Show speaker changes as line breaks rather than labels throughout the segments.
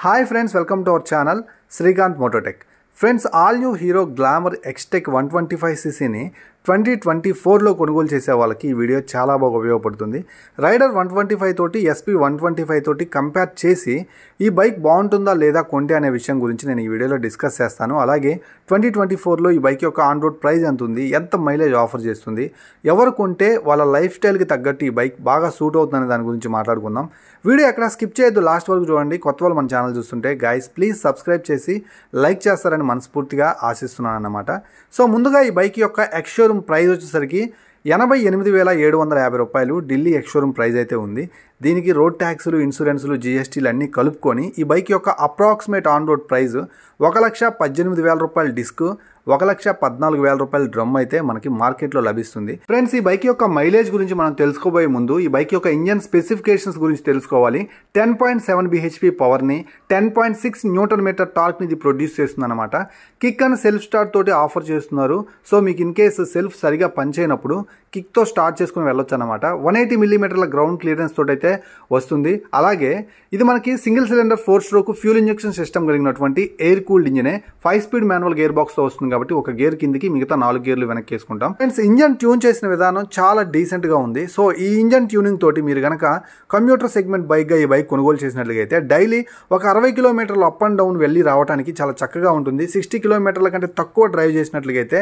Hi friends, welcome to our channel Srikanth Mototech. Friends, all new Hero Glamour X-Tech 125cc ni 2024 లో కొనుగోలు చేసే వాళ్ళకి ఈ video చాలా బాగా ఉపయోగపడుతుంది. రైడర్ 125 తోటి SP 125 తోటి కంపేర్ చేసి ఈ బైక్ బాగుంటుందా లేదా కొంటే అనే విషయం గురించి నేను ఈ వీడియోలో డిస్కస్ చేస్తాను. అలాగే 2024 లో ఈ బైక్ యొక్క ఆన్ రోడ్ ప్రైస్ ఎంత ఉంది, ఎంత మైలేజ్ ఆఫర్ చేస్తుంది, ఎవరు కొంటే వాళ్ళ లైఫ్ స్టైల్కి తగ్గట్టు ఈ బైక్ బాగా సూట్ అవుతుందనే దాని గురించి మాట్లాడుకుందాం. వీడియో ఎక్కడ స్కిప్ చేయొద్దు, లాస్ట్ వరకు చూడండి. కొత్త వాళ్ళు మన ఛానల్ చూస్తుంటే గైస్ ప్లీజ్ సబ్స్క్రైబ్ చేసి లైక్ చేస్తారని మనస్ఫూర్తిగా ఆశిస్తున్నాను అన్నమాట. సో ముందుగా ఈ బైక్ యొక్క ఎక్స్ షోరూమ్ ప్రైస్ వచ్చేసరికి 88,750 రూపాయలు ఢిల్లీ ఎక్స్ షోరూమ్ ప్రైస్ అయితే ఉంది. దీనికి రోడ్ ట్యాక్సులు, ఇన్సూరెన్సులు, GSTలు అన్నీ కలుపుకొని ఈ బైక్ యొక్క అప్రాక్సిమేట్ ఆన్ రోడ్ ప్రైస్ 1,18,000 రూపాయల డిస్క్, 1,14,000 రూపాయల డ్రమ్ అయితే మనకి మార్కెట్లో లభిస్తుంది. ఫ్రెండ్స్, ఈ బైక్ యొక్క మైలేజ్ గురించి మనం తెలుసుకోబోయే ముందు ఈ బైక్ యొక్క ఇంజన్ స్పెసిఫికేషన్స్ గురించి తెలుసుకోవాలి. 10.7 bhp పవర్ని, 10.6 న్యూటన్ మీటర్ టార్క్ని ఇది ప్రొడ్యూస్ చేస్తుంది అనమాట. కిక్ అండ్ సెల్ఫ్ స్టార్ట్ తోటి ఆఫర్ చేస్తున్నారు. సో మీకు ఇన్ కేసు సెల్ఫ్ సరిగా పనిచేయనప్పుడు కిక్తో స్టార్ట్ చేసుకుని వెళ్ళొచ్చు అనమాట. 180 మిల్లీమీటర్ల గ్రౌండ్ క్లియరెన్స్ తోటి అయితే వస్తుంది. అలాగే ఇది మనకి single cylinder 4 stroke fuel injection system కలిగినటువంటి ఎయిర్ కూల్డ్ ఇంజనే. 5 స్పీడ్ మాన్యువల్ గేర్ బాక్స్తో వస్తుంది కాబట్టి ఒక గేర్ కిందికి మిగతా 4 గేర్లు వెనక్కి వేసుకుంటాం. ఫ్రెండ్స్, ఇంజన్ ట్యూన్ చేసిన విధానం చాలా డీసెంట్గా ఉంది. సో ఈ ఇంజన్ ట్యూనింగ్ తోటి మీరు కనుక కమ్యూటర్ సెగ్మెంట్ బైక్గా ఈ బైక్ కొనుగోలు చేసినట్లయితే డైలీ ఒక 60 కిలోమీటర్లు అప్ అండ్ డౌన్ వెళ్ళి రావడానికి చాలా చక్కగా ఉంటుంది. 60 కిలోమీటర్ల కంటే తక్కువ డ్రైవ్ చేసినట్లయితే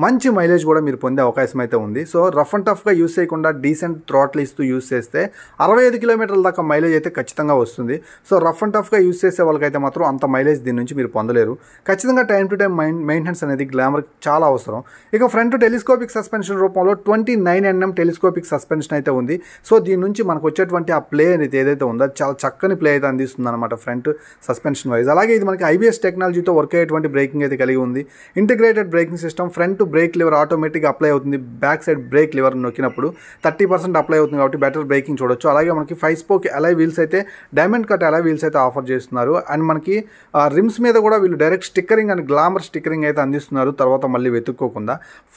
మంచి మైలేజ్ కూడా మీరు పొందే అవకాశం అయితే ఉంది. సో రఫ్ అండ్ టఫ్గా యూస్ చేయకుండా డీసెంట్ థ్రాటిల్ ఇస్తూ యూస్ చేస్తే 65 కిలోమీటర్ల దాకా మైలేజ్ అయితే ఖచ్చితంగా వస్తుంది. సో రఫ్ అండ్ టఫ్గా యూస్ చేసే వాళ్ళకైతే మాత్రం అంత మైలేజ్ దీని నుంచి మీరు పొందలేరు. ఖచ్చితంగా టైం టు టైం మెయింటెనెన్స్ అనేది గ్లామర్ చాలా అవసరం. ఇక ఫ్రంట్ టెలిస్కోపిక్ సస్పెన్షన్ రూపంలో 29mm టెలిస్కోపిక్ సస్పెన్షన్ అయితే ఉంది. సో దీని నుంచి మనకు వచ్చేటువంటి ఆ ప్లే అనేది ఏదైతే ఉందో చాలా చక్కని ప్లే అయితే అందిస్తుంది అనమాట ఫ్రంట్ సస్పెన్షన్ వైజ్. అలాగే ఇది మనకి IBS టెక్నాలజీతో వర్క్ అయ్యేటువంటి బ్రేకింగ్ అయితే కలిగి ఉంది. Integrated braking system, front brake liver ఆటోమేటిక్గా అప్లై అవుతుంది. బ్యాక్ సైడ్ బ్రేక్ లివర్ నొక్కినప్పుడు 30% అప్లై అవుతుంది కాబట్టి బెటర్ బ్రేకింగ్ చూడొచ్చు. అలాగే మనకి 5 స్పోక్ అలై వీల్స్ అయితే డైమండ్ కట్ అలై వీల్స్ అయితే ఆఫర్ చేస్తున్నారు. అండ్ మనకి రిమ్స్ మీద కూడా వీళ్ళు direct stickering and glamour stickering అయితే అందిస్తున్నారు తర్వాత మళ్ళీ వెతుక్కోకుండా.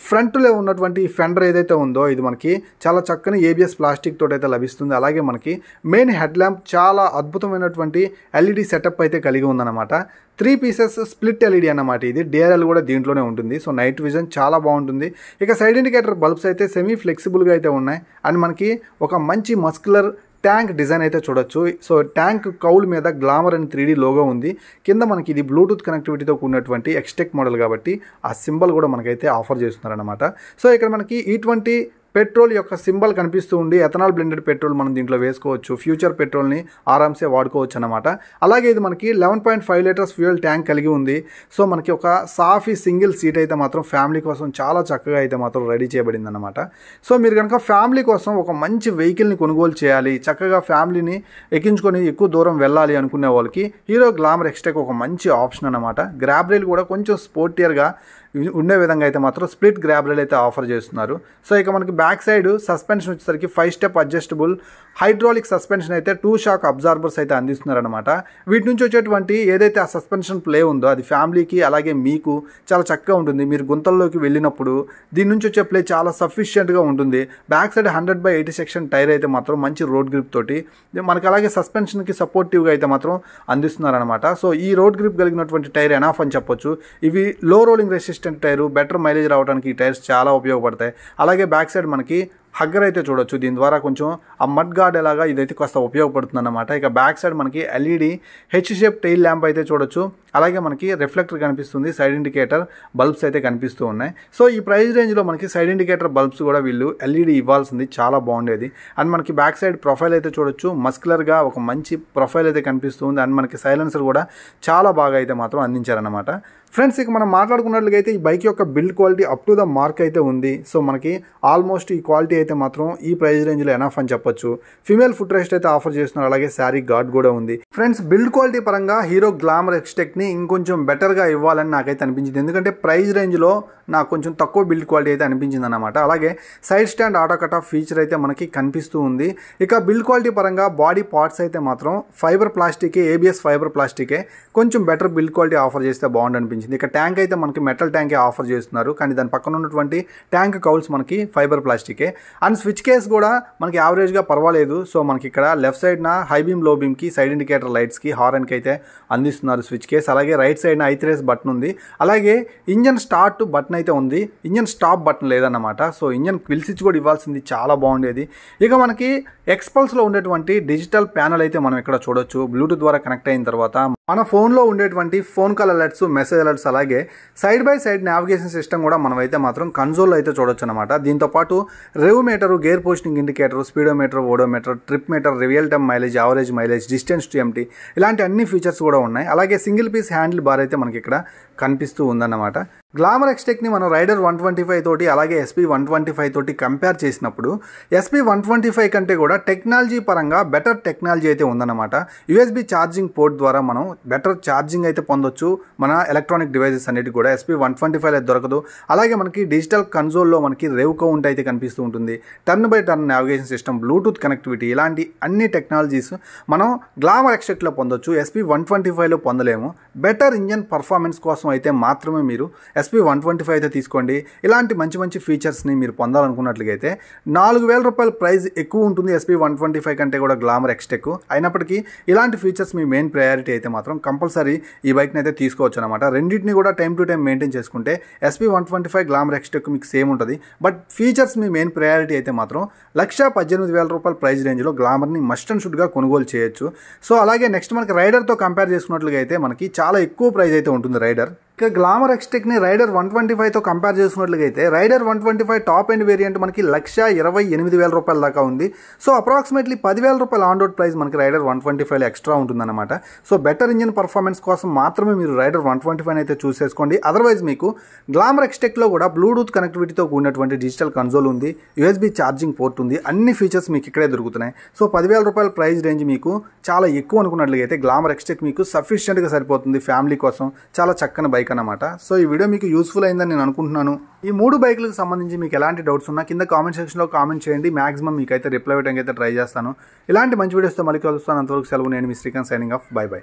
ఫ్రంట్లో ఉన్నటువంటి ఫెండర్ ఏదైతే ఉందో ఇది మనకి చాలా చక్కని ABS ప్లాస్టిక్ తోటి అయితే లభిస్తుంది. అలాగే మనకి మెయిన్ హెడ్ ల్యాంప్ చాలా అద్భుతమైనటువంటి LED సెటప్ అయితే కలిగి ఉందన్నమాట. 3 పీసెస్ స్ప్లిట్ LED అన్నమాట. ఇది DRL కూడా దీంట్లోనే ఉంటుంది. సో నైట్ విజన్ చాలా బాగుంటుంది. ఇక సైడ్ ఇండికేటర్ బల్బ్స్ అయితే సెమీ ఫ్లెక్సిబుల్గా అయితే ఉన్నాయి. అండ్ మనకి ఒక మంచి మస్కులర్ ట్యాంక్ డిజైన్ అయితే చూడొచ్చు. సో ట్యాంక్ కౌల్ మీద గ్లామర్ అండ్ 3D లోగో ఉంది. కింద మనకి ఇది బ్లూటూత్ కనెక్టివిటీతో కూడినటువంటి X-Tech మోడల్ కాబట్టి ఆ సింబల్ కూడా మనకైతే ఆఫర్ చేస్తున్నారనమాట. సో ఇక్కడ మనకి E20 పెట్రోల్ యొక్క సింబల్ కనిపిస్తూ ఉండి ఎథనాల్ బ్లెండెడ్ పెట్రోల్ మనం దీంట్లో వేసుకోవచ్చు. ఫ్యూచర్ పెట్రోల్ని ఆరామ్సే వాడుకోవచ్చు అనమాట. అలాగే ఇది మనకి 11.5 లీటర్స్ ఫ్యూయల్ ట్యాంక్ కలిగి ఉంది. సో మనకి ఒక సాఫీ సింగిల్ సీట్ అయితే మాత్రం ఫ్యామిలీ కోసం చాలా చక్కగా అయితే మాత్రం రెడీ చేయబడింది అనమాట. సో మీరు కనుక ఫ్యామిలీ కోసం ఒక మంచి వెహికల్ని కొనుగోలు చేయాలి, చక్కగా ఫ్యామిలీని ఎక్కించుకొని ఎక్కువ దూరం వెళ్ళాలి అనుకునే వాళ్ళకి హీరో గ్లామర్ X-Tech ఒక మంచి ఆప్షన్ అనమాట. గ్రాబ్ రైల్ కూడా కొంచెం స్పోర్టియర్గా ఉండే విధంగా అయితే మాత్రం స్ప్లిట్ గ్రాబ్ రైల్ అయితే ఆఫర్ చేస్తున్నారు. సో ఇక మనకి బ్యాక్ సైడ్ సస్పెన్షన్ వచ్చేసరికి 5 స్టెప్ అడ్జస్టబుల్ హైడ్రాలిక్ సస్పెన్షన్ అయితే 2 షాక్ అబ్జార్బర్స్ అయితే అందిస్తున్నారు అనమాట. వీటి నుంచి వచ్చేటువంటి ఏదైతే ఆ సస్పెన్షన్ ప్లే ఉందో అది ఫ్యామిలీకి అలాగే మీకు చాలా చక్కగా ఉంటుంది. మీరు గుంతల్లోకి వెళ్ళినప్పుడు దీని నుంచి వచ్చే ప్లే చాలా సఫిషియెంట్గా ఉంటుంది. బ్యాక్ సైడ్ 100/80 సెక్షన్ టైర్ అయితే మాత్రం మంచి రోడ్ గ్రిప్ తోటి మనకి అలాగే సస్పెన్షన్కి సపోర్టివ్గా అయితే మాత్రం అందిస్తున్నారనమాట. సో ఈ రోడ్ గ్రిప్ కలిగినటువంటి టైర్ ఎనాఫ్ అని చెప్పొచ్చు. ఇవి లో rolling resistant tyre, better mileage రావడానికి ఈ టైర్స్ చాలా ఉపయోగపడతాయి. అలాగే బ్యాక్ సైడ్ మనకి హగ్గర్ అయితే చూడొచ్చు. దీని ద్వారా కొంచెం ఆ మడ్ గార్డ్ ఎలాగా ఇదైతే కాస్త ఉపయోగపడుతుంది అన్నమాట. ఇక బ్యాక్ సైడ్ మనకి LED H shape tail lamp అయితే చూడొచ్చు. అలాగే మనకి రిఫ్లెక్టర్ కనిపిస్తుంది, సైడ్ ఇండికేటర్ బల్బ్స్ అయితే కనిపిస్తూ ఉన్నాయి. సో ఈ ప్రైస్ రేంజ్లో మనకి సైడ్ ఇండికేటర్ బల్బ్స్ కూడా వీళ్ళు LED ఇవ్వాల్సింది చాలా బాగుండేది. అండ్ మనకి బ్యాక్ సైడ్ ప్రొఫైల్ అయితే చూడొచ్చు, మస్కులర్గా ఒక మంచి ప్రొఫైల్ అయితే కనిపిస్తుంది. అండ్ మనకి సైలెన్సర్ కూడా చాలా బాగా అయితే మాత్రం అందించారనమాట. ఫ్రెండ్స్, ఇక మనం మాట్లాడుకున్నట్లయితే ఈ బైక్ యొక్క build quality up to the mark అయితే ఉంది. సో మనకి ఆల్మోస్ట్ ఈ క్వాలిటీ అయితే మాత్రం ఈ ప్రైస్ రేంజ్లో ఎనఫ్ అని చెప్పొచ్చు. ఫీమేల్ ఫుట్ రెస్ట్ అయితే ఆఫర్ చేస్తున్నారు. అలాగే శారీ గార్డ్ కూడా ఉంది. ఫ్రెండ్స్, బిల్డ్ క్వాలిటీ పరంగా హీరో గ్లామర్ X-Techని ఇంకొంచెం బెటర్గా ఇవ్వాలని నాకైతే అనిపించింది. ఎందుకంటే ప్రైస్ రేంజ్లో నాకు కొంచెం తక్కువ బిల్డ్ క్వాలిటీ అయితే అనిపించింది అనమాట. అలాగే side stand auto cut off feature అయితే మనకి కనిపిస్తూ ఉంది. ఇక బిల్డ్ క్వాలిటీ పరంగా బాడీ పార్ట్స్ అయితే మాత్రం ఫైబర్ ప్లాస్టికే, ABS ఫైబర్ ప్లాస్టికే కొంచెం బెటర్ బిల్డ్ క్వాలిటీ ఆఫర్ చేస్తే బాగుండు అనిపించింది. ఇక ట్యాంక్ అయితే మనకి మెటల్ ట్యాంకే ఆఫర్ చేస్తున్నారు, కానీ దాని పక్కన ఉన్నటువంటి ట్యాంక్ కౌల్స్ మనకి ఫైబర్ ప్లాస్టికే. అండ్ స్విచ్ కేస్ కూడా మనకి యావరేజ్గా పర్వాలేదు. సో మనకి ఇక్కడ లెఫ్ట్ సైడ్న హై బీమ్ లో బీమ్కి సైడ్ ఇండికేటర్ లైట్స్కి హారన్కి అయితే అందిస్తున్నారు స్విచ్ కేస్. అలాగే రైట్ సైడ్న ఐ3S బటన్ ఉంది. అలాగే ఇంజన్ స్టార్ట్ బటన్ అయితే ఉంది, ఇంజన్ స్టాప్ బటన్ లేదన్నమాట. సో ఇంజన్ క్విల్ స్విచ్ కూడా ఇవ్వాల్సింది, చాలా బాగుండేది. ఇక మనకి ఎక్స్పల్స్లో ఉండేటువంటి డిజిటల్ ప్యానల్ అయితే మనం ఇక్కడ చూడొచ్చు. బ్లూటూత్ ద్వారా కనెక్ట్ అయిన తర్వాత మన ఫోన్లో ఉండేటువంటి phone call alerts, message alerts, అలాగే side by side navigation system కూడా మనం అయితే మాత్రం కన్సోల్లో అయితే చూడొచ్చు అనమాట. దీంతోపాటు rev meter, gear posting indicator, speedometer, odometer, trip meter, real time mileage, average mileage, distance to empty, ఇలాంటి అన్ని ఫీచర్స్ కూడా ఉన్నాయి. అలాగే సింగిల్ పీస్ హ్యాండిల్ బార్ అయితే మనకి ఇక్కడ కనిపిస్తూ ఉందన్నమాట. గ్లామర్ ఎక్స్టెక్ని మనం రైడర్ 125 తోటి అలాగే SP125 తోటి కంపేర్ చేసినప్పుడు SP125 కంటే కూడా టెక్నాలజీ పరంగా బెటర్ టెక్నాలజీ అయితే ఉందన్నమాట. USB ఛార్జింగ్ పోర్ట్ ద్వారా మనం బెటర్ ఛార్జింగ్ అయితే పొందొచ్చు మన ఎలక్ట్రానిక్ డివైజెస్ అన్నిటి కూడా. SP125 అయితే దొరకదు. అలాగే మనకి డిజిటల్ కన్సోల్లో మనకి రేవ్ కౌంట్ అయితే కనిపిస్తూ ఉంటుంది. Turn by turn navigation system, Bluetooth connectivity, ఇలాంటి అన్ని టెక్నాలజీస్ మనం గ్లామర్ ఎక్స్టెక్లో పొందొచ్చు. SP125లో పొందలేము. బెటర్ ఇంజన్ పర్ఫార్మెన్స్ కోసం అయితే మాత్రమే మీరు SP125 అయితే తీసుకోండి. ఇలాంటి మంచి మంచి ఫీచర్స్ని మీరు పొందాలనుకున్నట్లయితే 4000 రూపాయల ప్రైస్ ఎక్కువ ఉంటుంది SP125 కంటే కూడా గ్లామర్ ఎక్స్టెక్. అయినప్పటికీ ఇలాంటి ఫీచర్స్ మీ మెయిన్ ప్రయారిటీ అయితే మాత్రం కంపల్సరీ ఈ బైక్ని అయితే తీసుకోవచ్చు అనమాట. రెండింటిని కూడా టైం టు టైం మెయింటైన్ చేసుకుంటే SP125 గ్లామర్ ఎక్స్టెక్ మీకు సేమ్ ఉంటుంది. But features me main priority అయితే మాత్రం 1,18,000 రూపాయల ప్రైస్ రేంజ్లో గ్లామర్ని మస్ట్ అండ్ షుడ్గా కొనుగోలు చేయొచ్చు. సో అలాగే నెక్స్ట్ మనకి రైడర్తో కంపేర్ చేసుకున్నట్లుగా అయితే మనకి చాలా ఎక్కువ ప్రైస్ అయితే ఉంటుంది రైడర్. ఇక గ్లామర్ ఎక్స్టెక్ని రైడర్ 125తో కంపేర్ చేసుకున్నట్లయితే రైడర్ 125 టాప్ ఎండ్ వేరియంట్ మనకి 1,28,000 రూపాయల దాకా ఉంది. సో అప్రాక్సిమేట్లీ 10,000 రూపాయల ఆన్ రోడ్ ప్రైస్ మనకి రైడర్ 125లో ఎక్స్ట్రా ఉంటుందన్నమాట. సో బెటర్ ఇంజిన్ పర్ఫార్మెన్స్ కోసం మాత్రమే మీరు రైడర్ 125 అయితే చూస్ చేసుకోండి. అదర్వైజ్ మీకు గ్లామర్ ఎక్స్టెక్లో కూడా బ్లూటూత్ కనెక్టివిటీతో కూడినటువంటి డిజిటల్ కన్సోల్ ఉంది, USB ఛార్జింగ్ పోర్ట్ ఉంది, అన్ని ఫీచర్స్ మీకు ఇక్కడే దొరుకుతున్నాయి. సో 10,000 రూపాయల ప్రైస్ రేంజ్ మీకు చాలా ఎక్కువ అనుకున్నట్లయితే గ్లామర్ ఎక్స్టెక్ మీకు సఫిషియెంట్గా సరిపోతుంది ఫ్యామిలీ కోసం. చాలా చక్కని బైక్ అన్నమాట. సో ఈ వీడియో మీకు యూస్ఫుల్ అయిందని నేను అనుకుంటున్నాను. ఈ 3 బైకులకు సంబంధించి మీకు ఎలాంటి డౌట్స్ ఉన్నా కింద కామెంట్ సెక్షన్లో కామెంట్ చేయండి. మాక్సిమం మీకైతే రిప్లై ఇవ్వడానికి అయితే ట్రై చేస్తాను. ఇలాంటి మంచి వీడియోస్తో మళ్ళీ కలుస్తాను. అంతవరకు సెలవు. నేను మీ Srikanth signing off. Bye by.